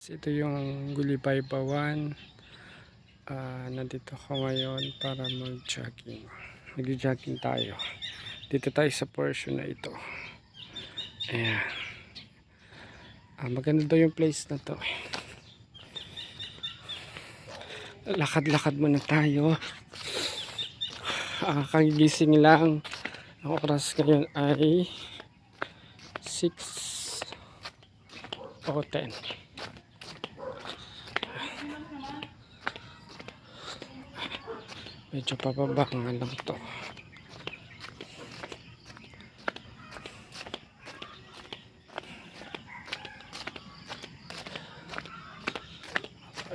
Ito yung Gulipaypawan. Nandito ako ngayon para mag-jogging. Mag-jogging tayo. Dito tayo sa portion na ito. Ayan. Maganda daw yung place na to. Lakad-lakad muna tayo. Kagigising lang. Ang oras ngayon ay 6:10. Medyo pababa nga lang to.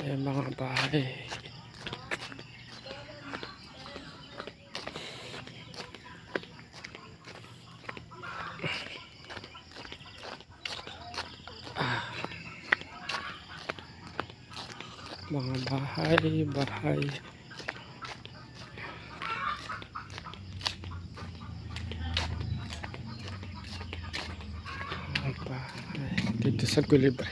Ayan mga bahay. Mga bahay. Dito sa Gulibay.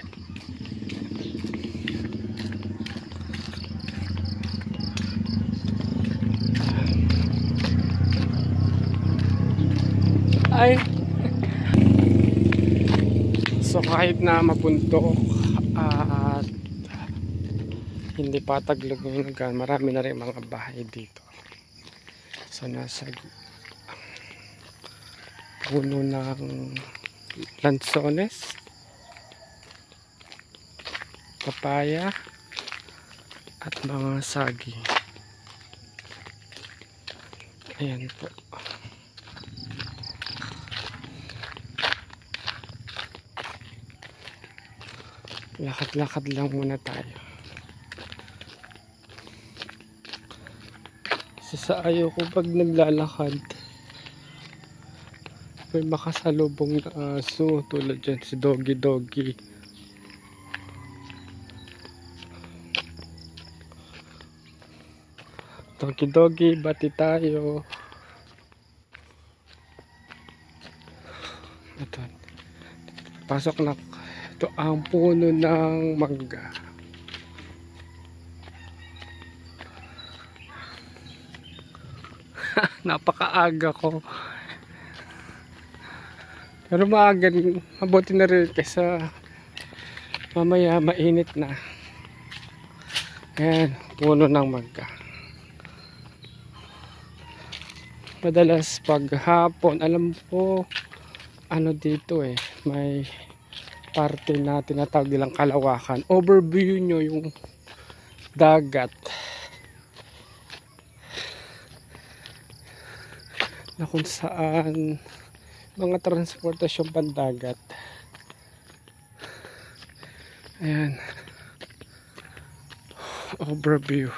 So kahit na mapuntok at hindi pa taglog ng lugar, marami na rin mga bahay dito. So nasa puno ng lansones, papaya at mga saging. Ayan po. Lakad-lakad lang muna tayo. Sa ayaw ko pag naglalakad may makasalubong na aso tulad dyan si Doggy. Doggy, bati tayo. Ito, pasok na. Ito ang puno ng mangga. Napakaaga ko. Pero maaga, mabuti na rin kaysa mamaya mainit na. Ayan, puno ng mangga. Madalas pag hapon, alam ko ano dito may parte na tinatawag nilang Kalawakan. Overview nyo yung dagat na kung saan mga transportasyon pandagat. Ayan, overview.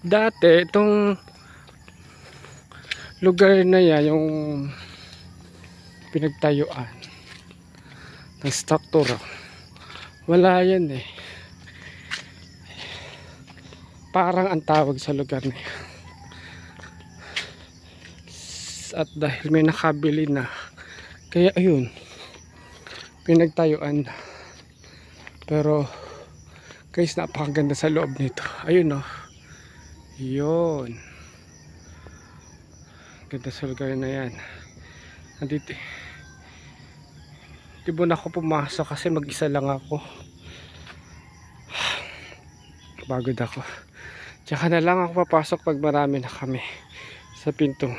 Dati itong lugar na yan, yung pinagtayuan ng struktura, wala yan parang ang tawag sa lugar na yan. At dahil may nakabili na, kaya ayun, pinagtayuan. Pero guys, napakaganda sa loob nito. Ayun yun, ganda sa lugar na yan. Nandito di ba na ako pumasok kasi mag-isa lang ako, pagod ako. Tsaka na lang ako papasok pag marami na kami sa pintong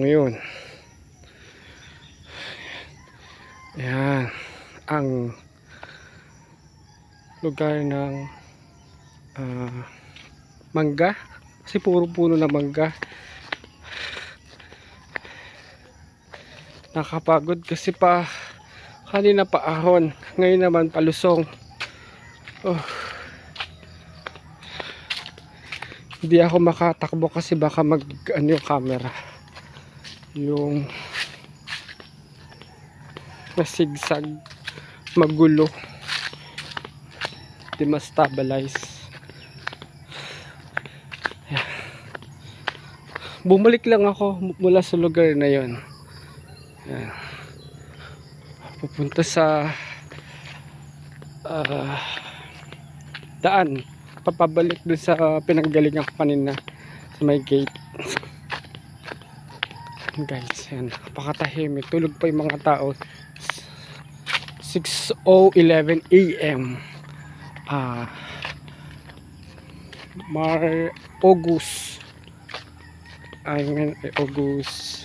yun. Ayan ang lugar ng mangga, kasi puro puno na mangga. Nakapagod kasi kanina pa ahon, ngayon naman palusong. Hindi ako makatakbo kasi baka yung camera yung masigsag, magulo, di ma-stabilize. bumalik lang ako mula sa lugar na yon. Ayan. Pupunta sa daan, papabalik dun sa pinanggalingan ko kanina sa may gate. Guys, yan, napakatahimik, tulog pa yung mga tao. 6:11 AM. August August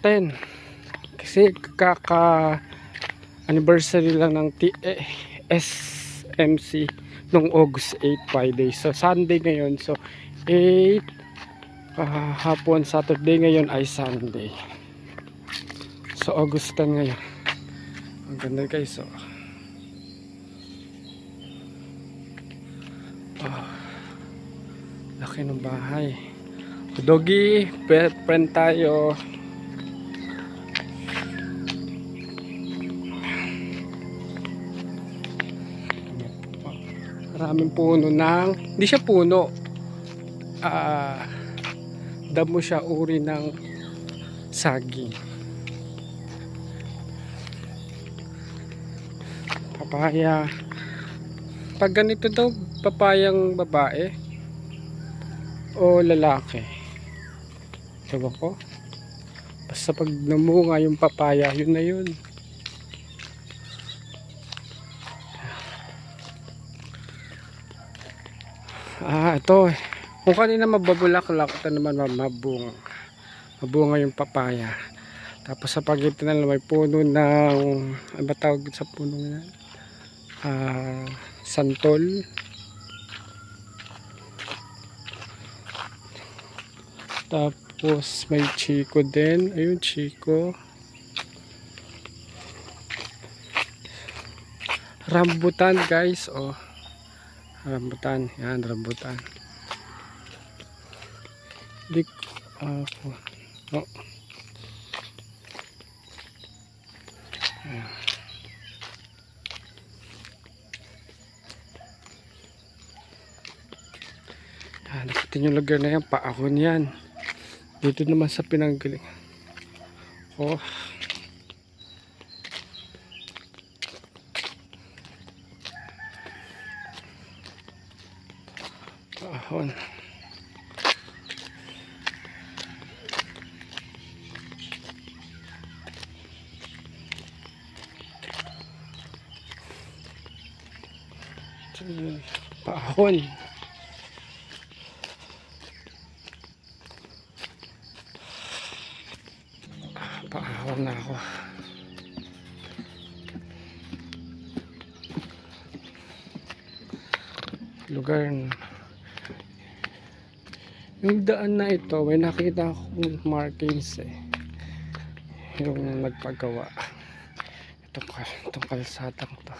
10, kasi kaka anniversary lang ng SMC nung August 8, Friday. So Sunday ngayon, so 8 hapon, Saturday ngayon ay Sunday. So August 10 ngayon. Ang ganda guys. So laki ng bahay. Doggy, friend tayo. Maraming puno ng, hindi siya puno, damo siya, uri ng saging. Papaya. Pag ganito daw, papayang babae o lalaki, diba ko? Basta pag namunga yung papaya, yun na yun. Ito, kung kanina mababulaklak, ito naman mabunga yung papaya. Tapos sa pagitan na may puno ng, ano ba tawag sa puno na? Santol. Tapos may chiko din. Ayun, chiko. Rambutan guys. Oh, rambutan. Yan, rambutan. Oh. Ayan. Nakitin yung lugar na yan, paahon yan. Dito naman sa pinanggaling. Oh. Paahon. Paahon. Paahon na ako. Lugar, yung daan na ito, may nakita akong markings yung nagpagawa. Itong kalsadang to.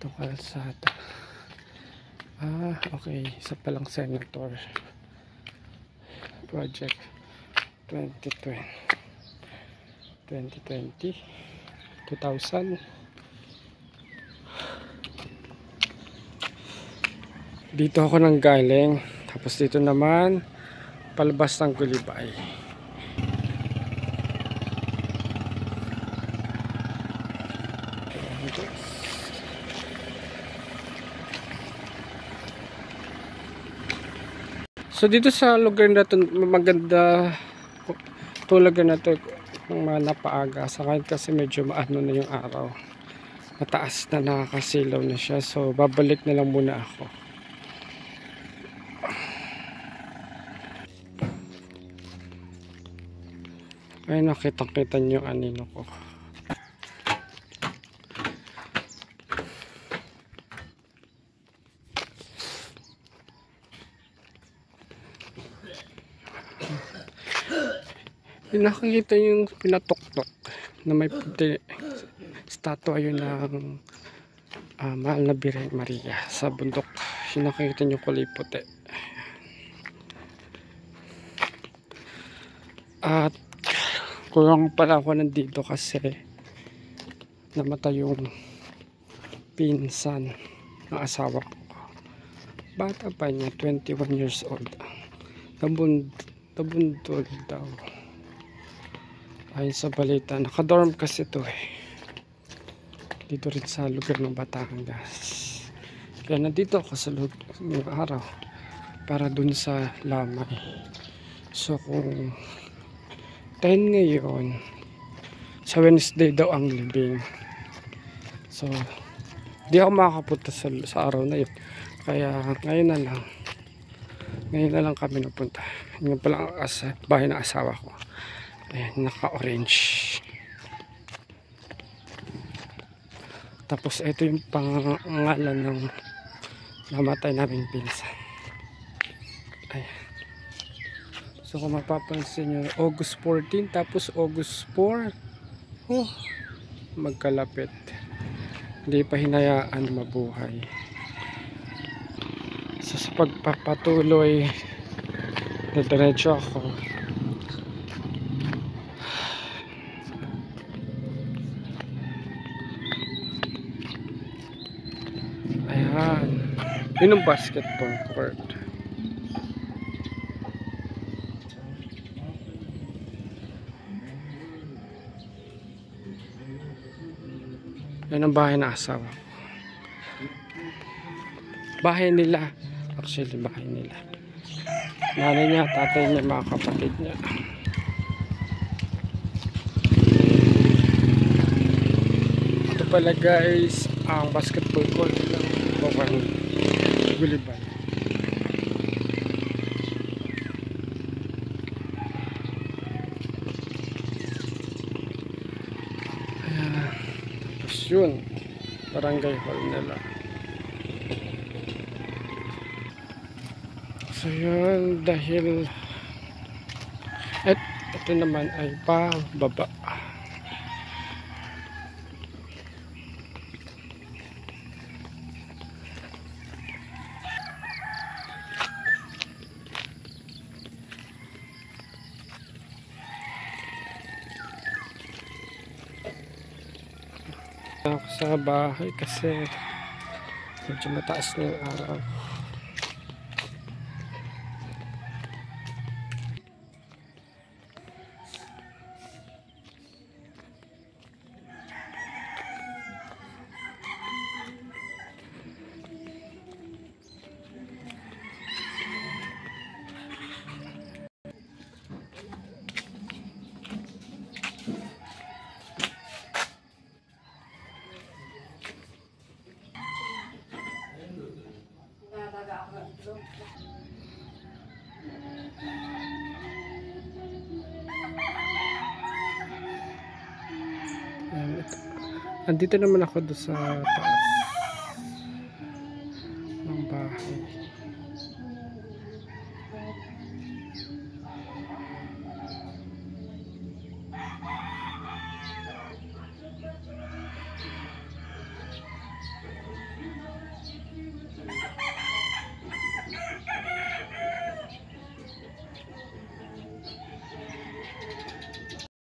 Itong kalsada. Okay, isa palang senator project 2020 2000. Dito ako nang galing, tapos dito naman palabas ng Gulibay. So dito sa lugar na to, maganda tulad na to kung napaaga sa kahit kasi medyo maano na yung araw, mataas na, nakakasilaw na siya. So babalik na lang muna ako. Ay, nakita nyo anino ko. Nakikita yung pinatuktok na may puti statue yun ng Mahal na Birhen Maria sa bundok. Yung nakikita nyo kulay puti. At kulang pala ako nandito kasi namatay yung pinsan ng asawa ko. Bata pa niya, 21 years old. Nabundol daw. Ayon sa balita, nakadorm kasi to dito rin sa lugar ng Batangas. Kaya nandito ako sa ng araw para dun sa Lamay. So kung 10 ngayon, sa Wednesday daw ang libing. So di ako makakapunta sa araw na yun. Kaya ngayon na lang kami napunta. Ngayon pala ang bahay ng asawa ko. Ayan, naka-orange. Tapos ito yung pangalan ng namatay naming pinsan. Ayan. So kung mapapansin nyo, August 14 tapos August 4. Oh, magkalapit. Hindi pa hinayaan mabuhay. So sa pagpapatuloy, diretso ako. Ayan. Yun ang basketball court. Yan ang bahay na asawa. Bahay nila. Actually, bahay nila. Nanay niya, tatay niya, mga kapatid niya. Ito pala guys, ang basketball court ng Bawang Gulibay. Tapos yun, barangay hall nila. So yun, dahil ito naman ay pababa. Ako sa bahay kasi medyo mataas na yung araw. Andito naman ako doon sa taas ng bahay.